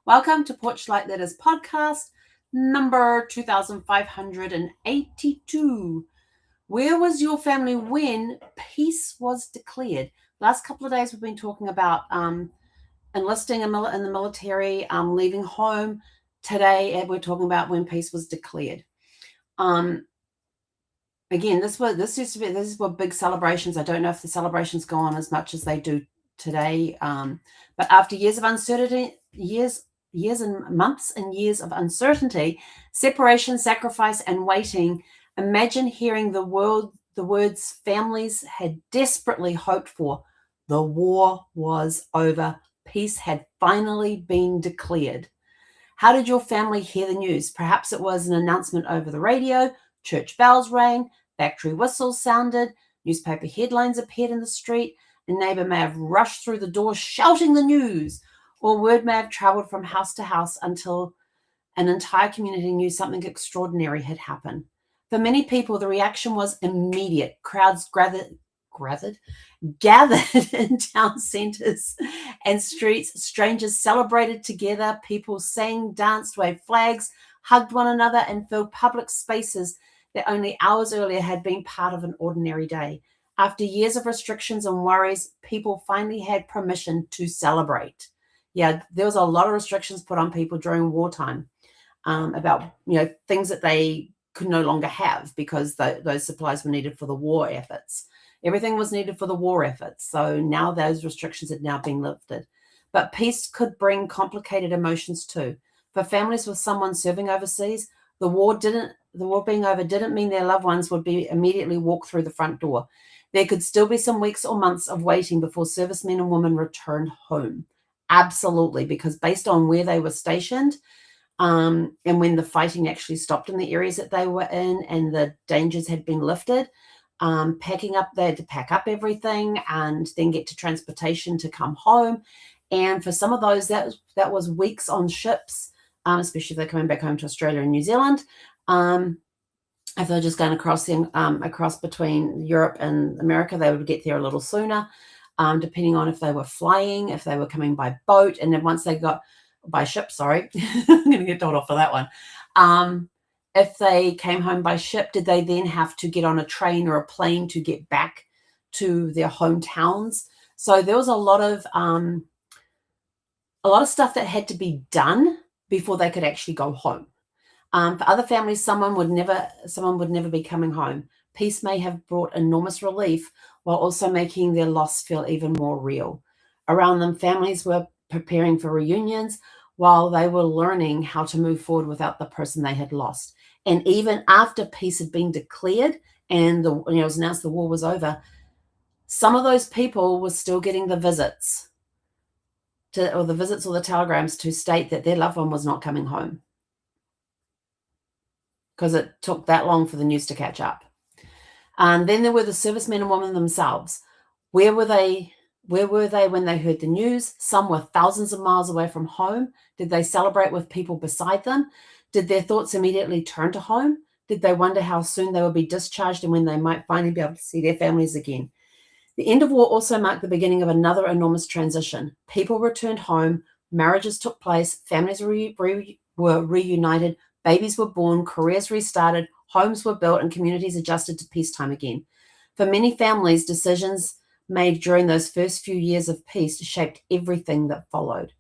Welcome to Porchlight Letters podcast, number 2582. Where was your family when peace was declared? Last couple of days we've been talking about enlisting in the military, leaving home. Today we're talking about when peace was declared. Again, this is what big celebrations. I don't know if the celebrations go on as much as they do today, but after years of uncertainty, years and months and years of uncertainty, separation, sacrifice, and waiting, imagine hearing the words families had desperately hoped for. The war was over. Peace had finally been declared. How did your family hear the news? Perhaps it was an announcement over the radio, church bells rang, factory whistles sounded, newspaper headlines appeared in the street, a neighbor may have rushed through the door shouting the news, or word may have traveled from house to house until an entire community knew something extraordinary had happened. For many people, the reaction was immediate. Crowds gathered in town centers and streets. Strangers celebrated together. People sang, danced, waved flags, hugged one another, and filled public spaces that only hours earlier had been part of an ordinary day. After years of restrictions and worries, people finally had permission to celebrate. Yeah, there was a lot of restrictions put on people during wartime about things that they could no longer have because those supplies were needed for the war efforts. Everything was needed for the war efforts. So now those restrictions had now been lifted. But peace could bring complicated emotions too. For families with someone serving overseas, the war being over didn't mean their loved ones would be immediately walk through the front door. There could still be some weeks or months of waiting before servicemen and women returned home. Absolutely, because based on where they were stationed, and when the fighting actually stopped in the areas that they were in and the dangers had been lifted, they had to pack up everything and then get to transportation to come home. And for some of those, that was weeks on ships, especially if they're coming back home to Australia and New Zealand. If they're just going across between Europe and America, they would get there a little sooner, depending on if they were flying, if they were coming by boat, and then once they got by ship, sorry, I'm going to get told off for that one. If they came home by ship, did they then have to get on a train or a plane to get back to their hometowns? So there was a lot of stuff that had to be done before they could actually go home. For other families, someone would never be coming home. Peace may have brought enormous relief while also making their loss feel even more real. Around them, families were preparing for reunions while they were learning how to move forward without the person they had lost. And even after peace had been declared and it was announced the war was over, some of those people were still getting the visits or the telegrams to state that their loved one was not coming home, because it took that long for the news to catch up. And then there were the servicemen and women themselves. Where were they when they heard the news? Some were thousands of miles away from home. Did they celebrate with people beside them? Did their thoughts immediately turn to home? Did they wonder how soon they would be discharged and when they might finally be able to see their families again? The end of war also marked the beginning of another enormous transition. People returned home, marriages took place, families were reunited, babies were born, careers restarted, homes were built, and communities adjusted to peacetime again. For many families, decisions made during those first few years of peace shaped everything that followed.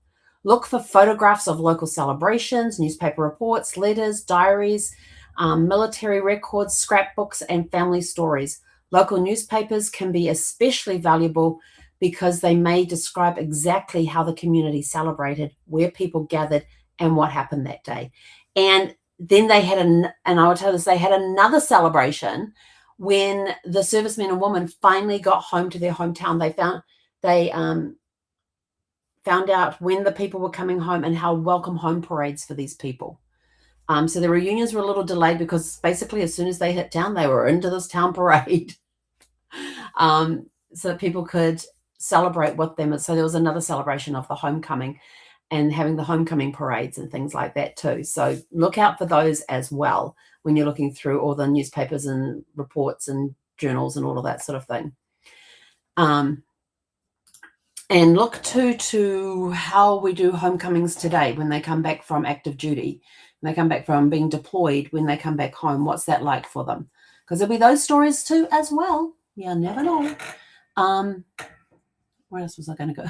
Look for photographs of local celebrations, newspaper reports, letters, diaries, military records, scrapbooks, and family stories. Local newspapers can be especially valuable because they may describe exactly how the community celebrated, where people gathered, and what happened that day. And then they had and I will tell you this, they had another celebration when the servicemen and women finally got home to their hometown. They found out when the people were coming home and held welcome home parades for these people. So the reunions were a little delayed because basically as soon as they hit town, they were into this town parade, so that people could celebrate with them. So there was another celebration of the homecoming and having the homecoming parades and things like that too. So look out for those as well when you're looking through all the newspapers and reports and journals and all of that sort of thing. And look too to how we do homecomings today when they come back from active duty, when they come back from being deployed, when they come back home. What's that like for them? Because there'll be those stories too as well. You never know. Where else was I going to go?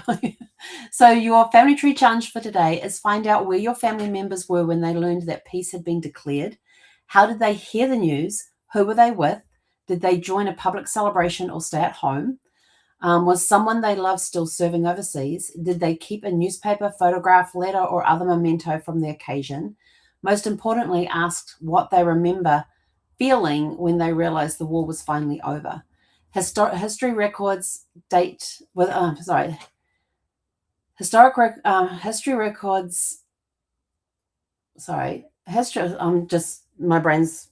So your family tree challenge for today is find out where your family members were when they learned that peace had been declared. How did they hear the news? Who were they with? Did they join a public celebration or stay at home? Was someone they love still serving overseas? Did they keep a newspaper, photograph, letter, or other memento from the occasion? Most importantly, asked what they remember feeling when they realized the war was finally over. History records date with history records. History. Just my brain's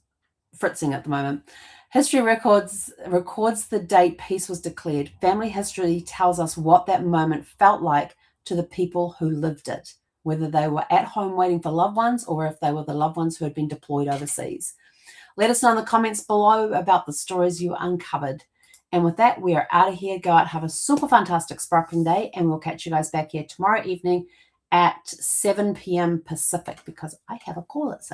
fritzing at the moment. History records the date peace was declared. Family history tells us what that moment felt like to the people who lived it, whether they were at home waiting for loved ones or if they were the loved ones who had been deployed overseas. Let us know in the comments below about the stories you uncovered. And with that, we are out of here. Go out, have a super fantastic sparkling day, and we'll catch you guys back here tomorrow evening at 7 p.m. Pacific because I have a call at 7.